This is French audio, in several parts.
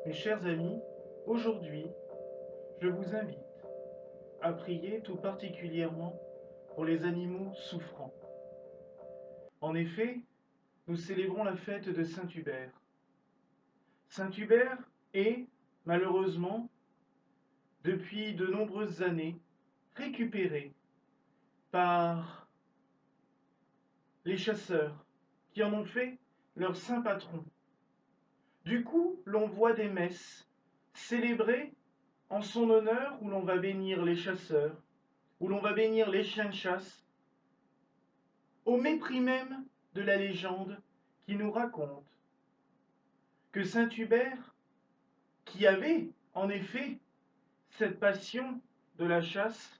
Mes chers amis, aujourd'hui, je vous invite à prier tout particulièrement pour les animaux souffrants. En effet, nous célébrons la fête de Saint Hubert. Saint Hubert est, malheureusement, depuis de nombreuses années, récupéré par les chasseurs qui en ont fait leur saint patron. Du coup, l'on voit des messes célébrées en son honneur où l'on va bénir les chasseurs, où l'on va bénir les chiens de chasse, au mépris même de la légende qui nous raconte que Saint Hubert, qui avait en effet cette passion de la chasse,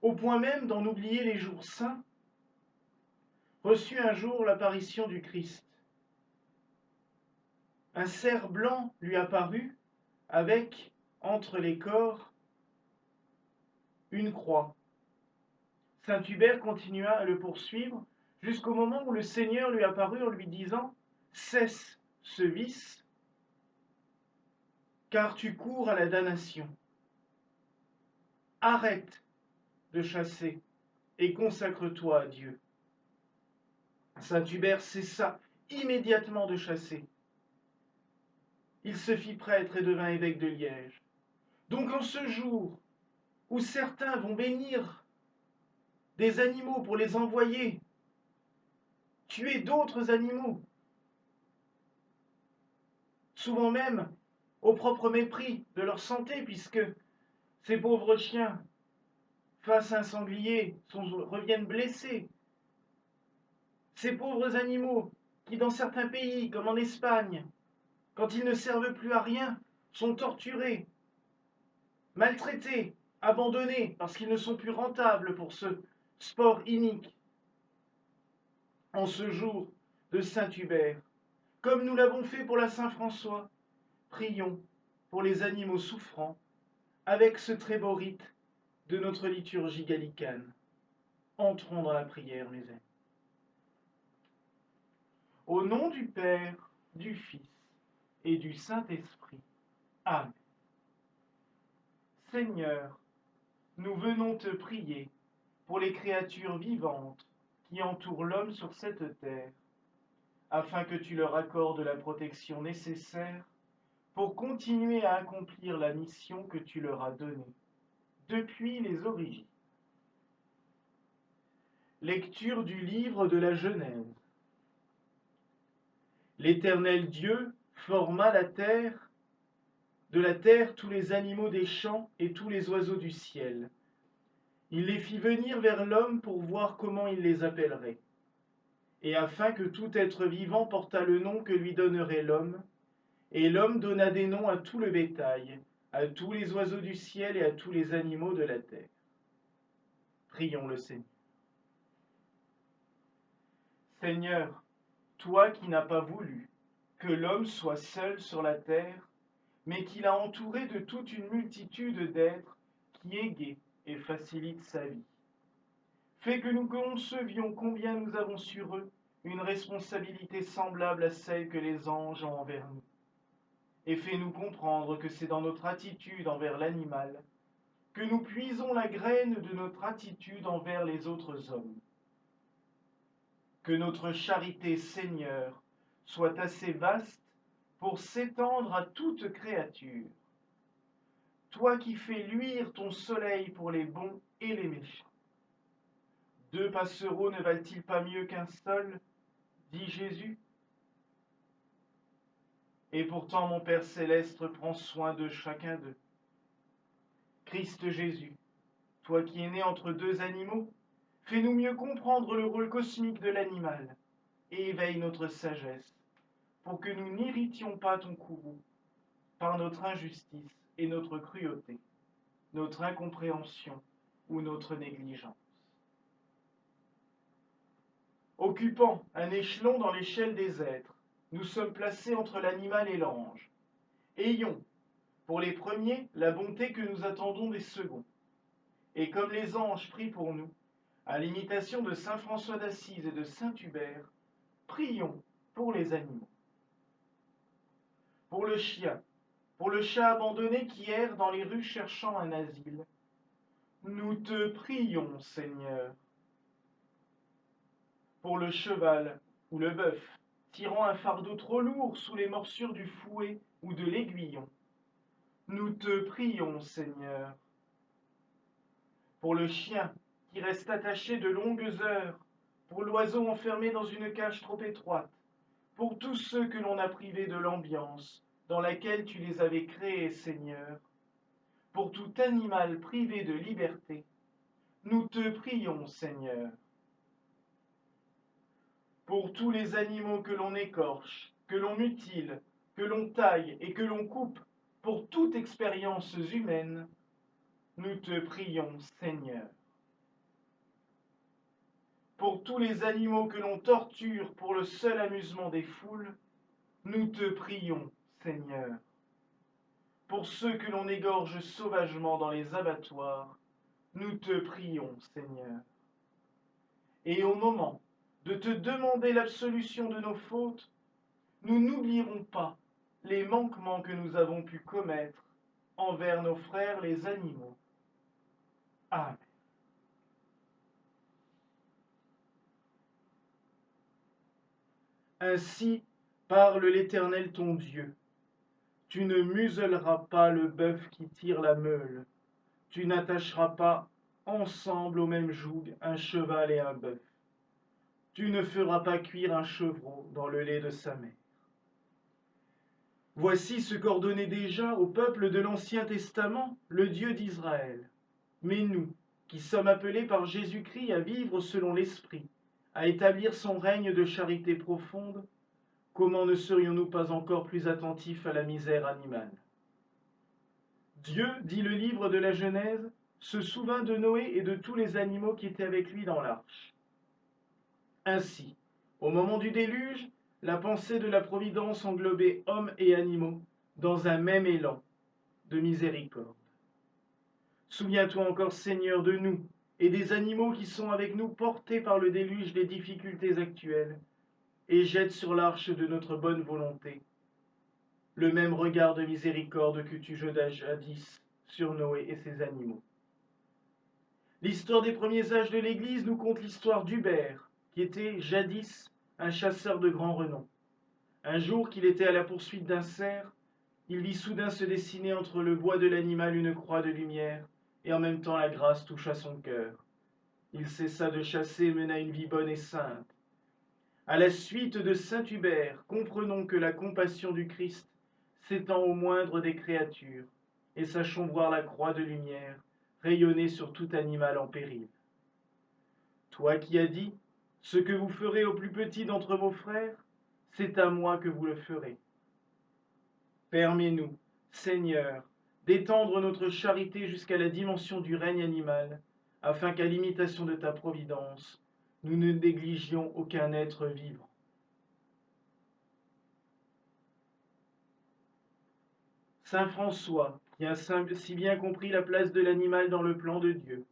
au point même d'en oublier les jours saints, reçut un jour l'apparition du Christ. Un cerf blanc lui apparut avec, entre les corps, une croix. Saint Hubert continua à le poursuivre jusqu'au moment où le Seigneur lui apparut en lui disant « Cesse ce vice, car tu cours à la damnation. Arrête de chasser et consacre-toi à Dieu. » Saint Hubert cessa immédiatement de chasser. Il se fit prêtre et devint évêque de Liège. Donc en ce jour où certains vont bénir des animaux pour les envoyer tuer d'autres animaux, souvent même au propre mépris de leur santé, puisque ces pauvres chiens, face à un sanglier, reviennent blessés. Ces pauvres animaux qui, dans certains pays, comme en Espagne, quand ils ne servent plus à rien, sont torturés, maltraités, abandonnés, parce qu'ils ne sont plus rentables pour ce sport inique. En ce jour de Saint Hubert, comme nous l'avons fait pour la Saint-François, prions pour les animaux souffrants avec ce très beau rite de notre liturgie gallicane. Entrons dans la prière, mes amis. Au nom du Père, du Fils et du Saint-Esprit. Amen. Seigneur, nous venons te prier pour les créatures vivantes qui entourent l'homme sur cette terre, afin que tu leur accordes la protection nécessaire pour continuer à accomplir la mission que tu leur as donnée depuis les origines. Lecture du livre de la Genèse. L'Éternel Dieu forma de la terre tous les animaux des champs et tous les oiseaux du ciel. Il les fit venir vers l'homme pour voir comment il les appellerait. Et afin que tout être vivant portât le nom que lui donnerait l'homme, et l'homme donna des noms à tout le bétail, à tous les oiseaux du ciel et à tous les animaux de la terre. Prions le Seigneur. Seigneur, toi qui n'as pas voulu que l'homme soit seul sur la terre, mais qui l'a entouré de toute une multitude d'êtres qui égaient et facilitent sa vie. Fais que nous concevions combien nous avons sur eux une responsabilité semblable à celle que les anges ont envers nous. Et fais-nous comprendre que c'est dans notre attitude envers l'animal que nous puisons la graine de notre attitude envers les autres hommes. Que notre charité, Seigneur, soit assez vaste pour s'étendre à toute créature. Toi qui fais luire ton soleil pour les bons et les méchants. 2 passereaux ne valent-ils pas mieux qu'un seul, dit Jésus. Et pourtant mon Père céleste prend soin de chacun d'eux. Christ Jésus, toi qui es né entre 2 animaux, fais-nous mieux comprendre le rôle cosmique de l'animal et éveille notre sagesse pour que nous n'irritions pas ton courroux par notre injustice et notre cruauté, notre incompréhension ou notre négligence. Occupant un échelon dans l'échelle des êtres, nous sommes placés entre l'animal et l'ange. Ayons, pour les premiers, la bonté que nous attendons des seconds. Et comme les anges prient pour nous, à l'imitation de saint François d'Assise et de saint Hubert, prions pour les animaux. pour le chien, pour le chat abandonné qui erre dans les rues cherchant un asile. Nous te prions, Seigneur. Pour le cheval ou le bœuf, tirant un fardeau trop lourd sous les morsures du fouet ou de l'aiguillon. Nous te prions, Seigneur. Pour le chien qui reste attaché de longues heures, pour l'oiseau enfermé dans une cage trop étroite, pour tous ceux que l'on a privés de l'ambiance dans laquelle tu les avais créés, Seigneur, pour tout animal privé de liberté, nous te prions, Seigneur. Pour tous les animaux que l'on écorche, que l'on mutile, que l'on taille et que l'on coupe, pour toute expérience humaine, nous te prions, Seigneur. Pour tous les animaux que l'on torture pour le seul amusement des foules, nous te prions, Seigneur. Pour ceux que l'on égorge sauvagement dans les abattoirs, nous te prions, Seigneur. Et au moment de te demander l'absolution de nos fautes, nous n'oublierons pas les manquements que nous avons pu commettre envers nos frères les animaux. Amen. Ainsi parle l'Éternel ton Dieu. Tu ne muselleras pas le bœuf qui tire la meule. Tu n'attacheras pas ensemble au même joug un cheval et un bœuf. Tu ne feras pas cuire un chevreau dans le lait de sa mère. Voici ce qu'ordonnait déjà au peuple de l'Ancien Testament le Dieu d'Israël. Mais nous, qui sommes appelés par Jésus-Christ à vivre selon l'Esprit, à établir son règne de charité profonde, comment ne serions-nous pas encore plus attentifs à la misère animale? Dieu, dit le livre de la Genèse, se souvint de Noé et de tous les animaux qui étaient avec lui dans l'arche. Ainsi, au moment du déluge, la pensée de la Providence englobait hommes et animaux dans un même élan de miséricorde. Souviens-toi encore, Seigneur, de nous et des animaux qui sont avec nous portés par le déluge des difficultés actuelles, et jette sur l'arche de notre bonne volonté le même regard de miséricorde que tu jetas jadis sur Noé et ses animaux. L'histoire des premiers âges de l'Église nous conte l'histoire d'Hubert, qui était jadis un chasseur de grand renom. Un jour qu'il était à la poursuite d'un cerf, il vit soudain se dessiner entre le bois de l'animal une croix de lumière, et en même temps la grâce toucha son cœur. Il cessa de chasser et mena une vie bonne et sainte. À la suite de saint Hubert, comprenons que la compassion du Christ s'étend au moindre des créatures, et sachons voir la croix de lumière rayonner sur tout animal en péril. Toi qui as dit, ce que vous ferez au plus petit d'entre vos frères, c'est à moi que vous le ferez. Permets-nous, Seigneur, d'étendre notre charité jusqu'à la dimension du règne animal, afin qu'à l'imitation de ta providence, nous ne négligions aucun être vivant. Saint François, qui a si bien compris la place de l'animal dans le plan de Dieu,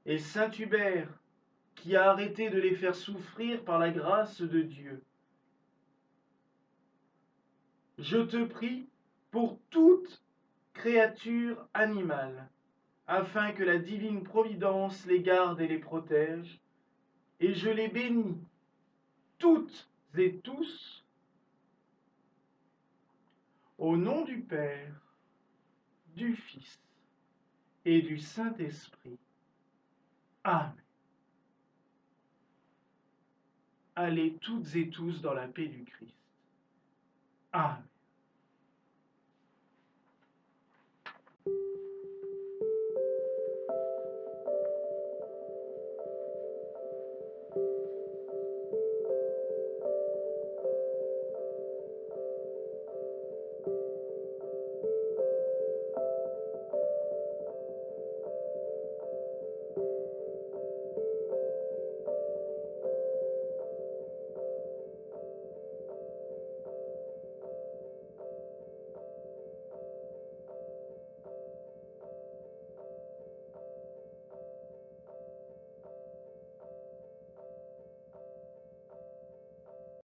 et Saint Hubert, qui a arrêté de les faire souffrir par la grâce de Dieu. Je te prie pour toute créature animale, afin que la divine providence les garde et les protège, et je les bénis, toutes et tous, au nom du Père, du Fils et du Saint-Esprit. Amen. Allez toutes et tous dans la paix du Christ. Amen.